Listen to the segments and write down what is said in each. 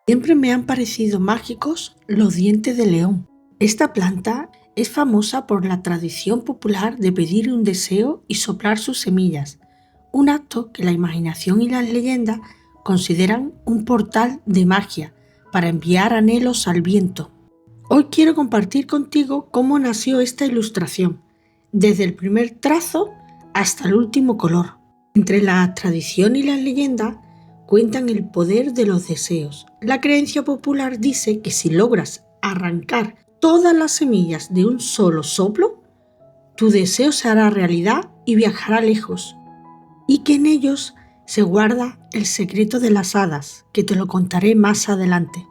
Siempre me han parecido mágicos los dientes de león. Esta planta es famosa por la tradición popular de pedir un deseo y soplar sus semillas, un acto que la imaginación y las leyendas consideran un portal de magia para enviar anhelos al viento. Hoy quiero compartir contigo cómo nació esta ilustración, desde el primer trazo hasta el último color. Entre la tradición y las leyendas cuentan el poder de los deseos. La creencia popular dice que si logras arrancar todas las semillas de un solo soplo, tu deseo se hará realidad y viajará lejos, y que en ellos se guarda el secreto de las hadas, que te lo contaré más adelante.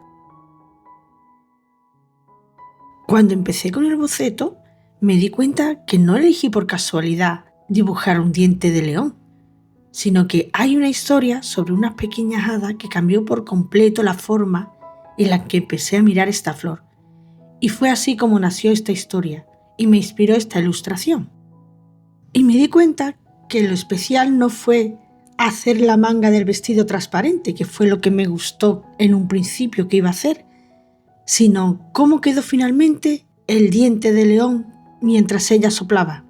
Cuando empecé con el boceto, me di cuenta que no elegí por casualidad dibujar un diente de león, sino que hay una historia sobre unas pequeñas hadas que cambió por completo la forma en la que empecé a mirar esta flor. Y fue así como nació esta historia y me inspiró esta ilustración. Y me di cuenta que lo especial no fue hacer la manga del vestido transparente, que fue lo que me gustó en un principio que iba a hacer, sino cómo quedó finalmente el diente de león mientras ella soplaba.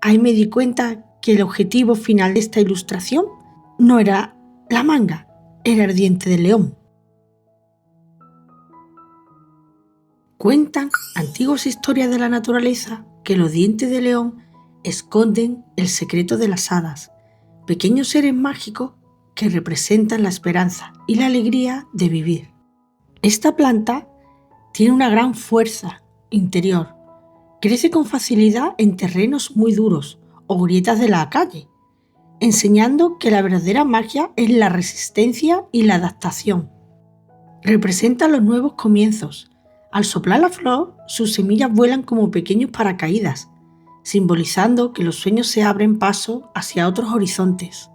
Ahí me di cuenta que el objetivo final de esta ilustración no era la manga, era el diente de león. Cuentan antiguas historias de la naturaleza que los dientes de león esconden el secreto de las hadas, pequeños seres mágicos que representan la esperanza y la alegría de vivir. Esta planta tiene una gran fuerza interior. Crece con facilidad en terrenos muy duros o grietas de la calle, enseñando que la verdadera magia es la resistencia y la adaptación. Representa los nuevos comienzos. Al soplar la flor, sus semillas vuelan como pequeños paracaídas, simbolizando que los sueños se abren paso hacia otros horizontes.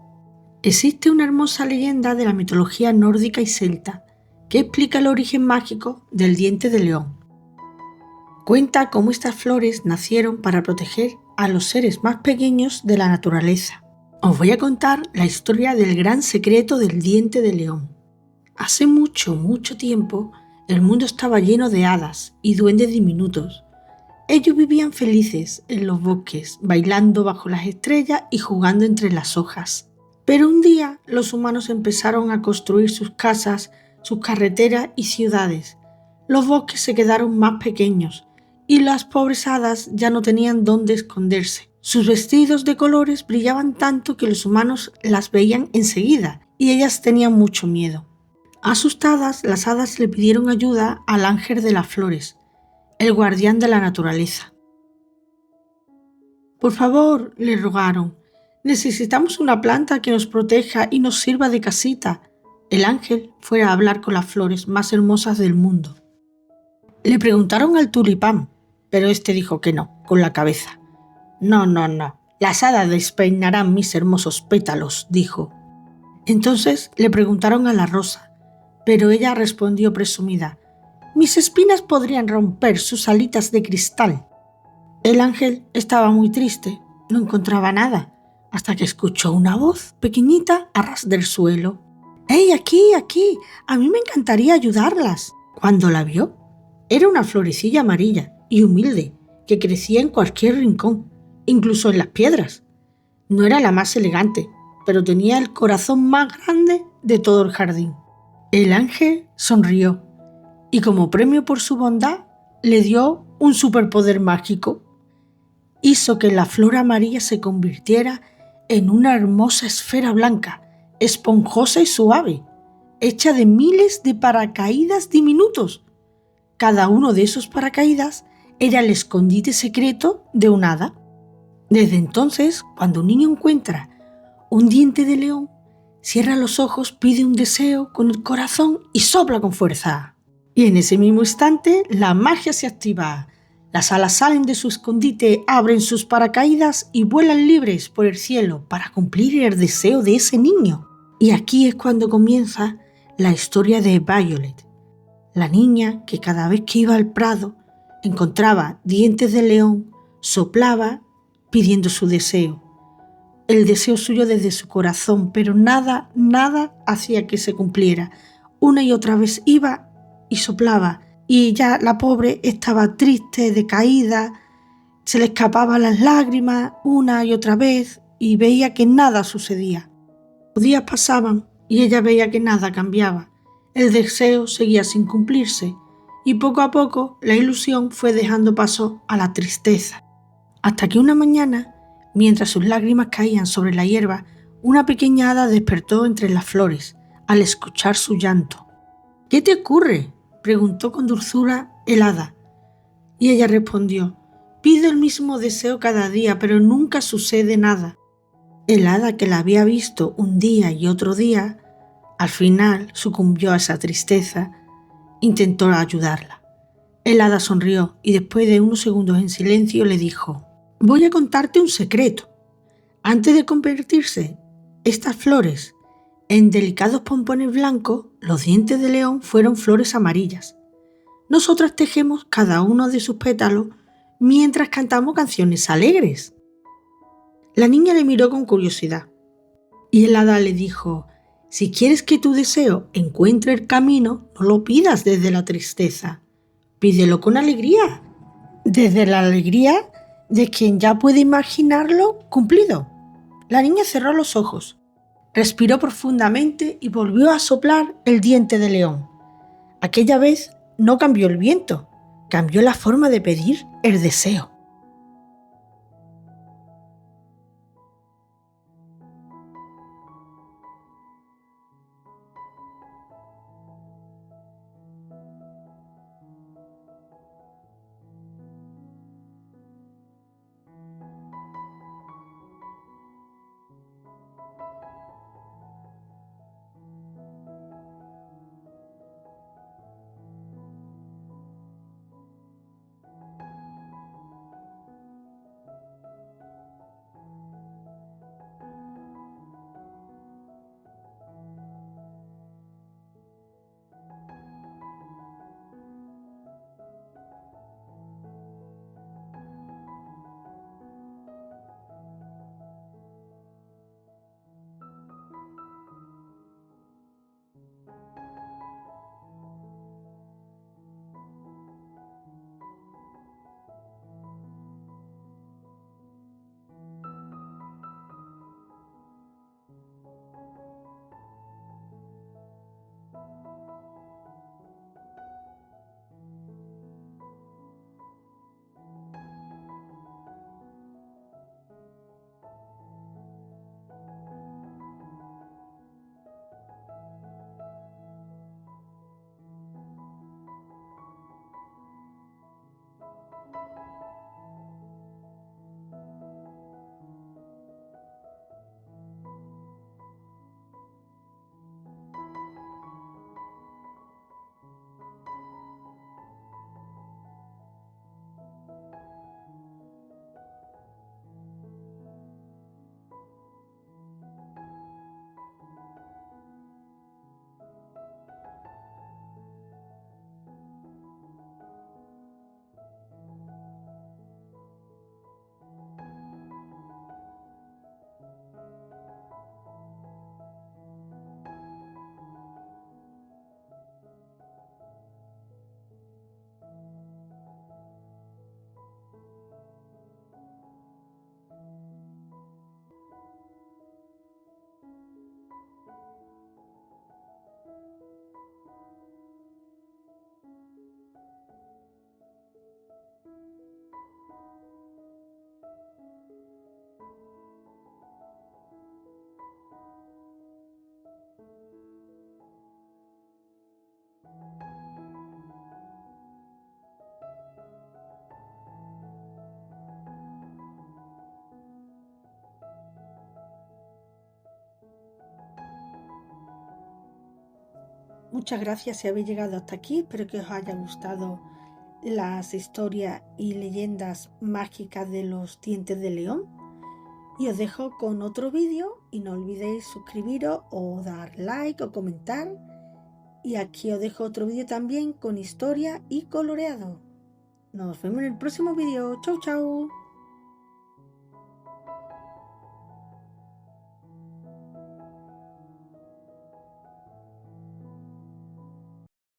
Existe una hermosa leyenda de la mitología nórdica y celta que explica el origen mágico del diente de león. Cuenta cómo estas flores nacieron para proteger a los seres más pequeños de la naturaleza. Os voy a contar la historia del gran secreto del diente de león. Hace mucho, mucho tiempo, el mundo estaba lleno de hadas y duendes diminutos. Ellos vivían felices en los bosques, bailando bajo las estrellas y jugando entre las hojas. Pero un día los humanos empezaron a construir sus casas, sus carreteras y ciudades. Los bosques se quedaron más pequeños y las pobres hadas ya no tenían dónde esconderse. Sus vestidos de colores brillaban tanto que los humanos las veían enseguida y ellas tenían mucho miedo. Asustadas, las hadas le pidieron ayuda al ángel de las flores, el guardián de la naturaleza. Por favor, le rogaron, necesitamos una planta que nos proteja y nos sirva de casita. El ángel fue a hablar con las flores más hermosas del mundo. Le preguntaron al tulipán, pero este dijo que no, con la cabeza. No, las hadas despeinarán mis hermosos pétalos, dijo. Entonces le preguntaron a la rosa, pero ella respondió presumida, mis espinas podrían romper sus alitas de cristal. El ángel estaba muy triste, no encontraba nada, hasta que escuchó una voz pequeñita a ras del suelo. ¡Hey, aquí! A mí me encantaría ayudarlas. Cuando la vio, era una florecilla amarilla y humilde que crecía en cualquier rincón, incluso en las piedras. No era la más elegante, pero tenía el corazón más grande de todo el jardín. El ángel sonrió y como premio por su bondad le dio un superpoder mágico. Hizo que la flor amarilla se convirtiera en una hermosa esfera blanca, esponjosa y suave, hecha de miles de paracaídas diminutos. Cada uno de esos paracaídas era el escondite secreto de un hada. Desde entonces, cuando un niño encuentra un diente de león, cierra los ojos, pide un deseo con el corazón y sopla con fuerza. Y en ese mismo instante, la magia se activa. Las alas salen de su escondite, abren sus paracaídas y vuelan libres por el cielo para cumplir el deseo de ese niño. Y aquí es cuando comienza la historia de Violet, la niña que cada vez que iba al prado encontraba dientes de león, soplaba pidiendo su deseo. El deseo suyo desde su corazón, pero nada hacía que se cumpliera. Una y otra vez iba y soplaba, y ya la pobre estaba triste, decaída, se le escapaban las lágrimas una y otra vez y veía que nada sucedía. Los días pasaban y ella veía que nada cambiaba. El deseo seguía sin cumplirse y poco a poco la ilusión fue dejando paso a la tristeza. Hasta que una mañana, mientras sus lágrimas caían sobre la hierba, una pequeña hada despertó entre las flores al escuchar su llanto. «¿Qué te ocurre?», preguntó con dulzura el hada. Y ella respondió: «Pido el mismo deseo cada día, pero nunca sucede nada». El hada, que la había visto un día y otro día, al final sucumbió a esa tristeza. Intentó ayudarla. El hada sonrió y después de unos segundos en silencio le dijo: «Voy a contarte un secreto. Antes de convertirse estas flores en delicados pompones blancos, los dientes de león fueron flores amarillas. Nosotras tejemos cada uno de sus pétalos mientras cantamos canciones alegres». La niña le miró con curiosidad y el hada le dijo: «Si quieres que tu deseo encuentre el camino, no lo pidas desde la tristeza, pídelo con alegría, desde la alegría de quien ya puede imaginarlo cumplido». La niña cerró los ojos, respiró profundamente y volvió a soplar el diente de león. Aquella vez no cambió el viento, cambió la forma de pedir el deseo. Muchas gracias si habéis llegado hasta aquí. Espero que os haya gustado las historias y leyendas mágicas de los dientes de león. Y os dejo con otro vídeo y no olvidéis suscribiros o dar like o comentar. Y aquí os dejo otro vídeo también con historia y coloreado. Nos vemos en el próximo vídeo. Chau, chau.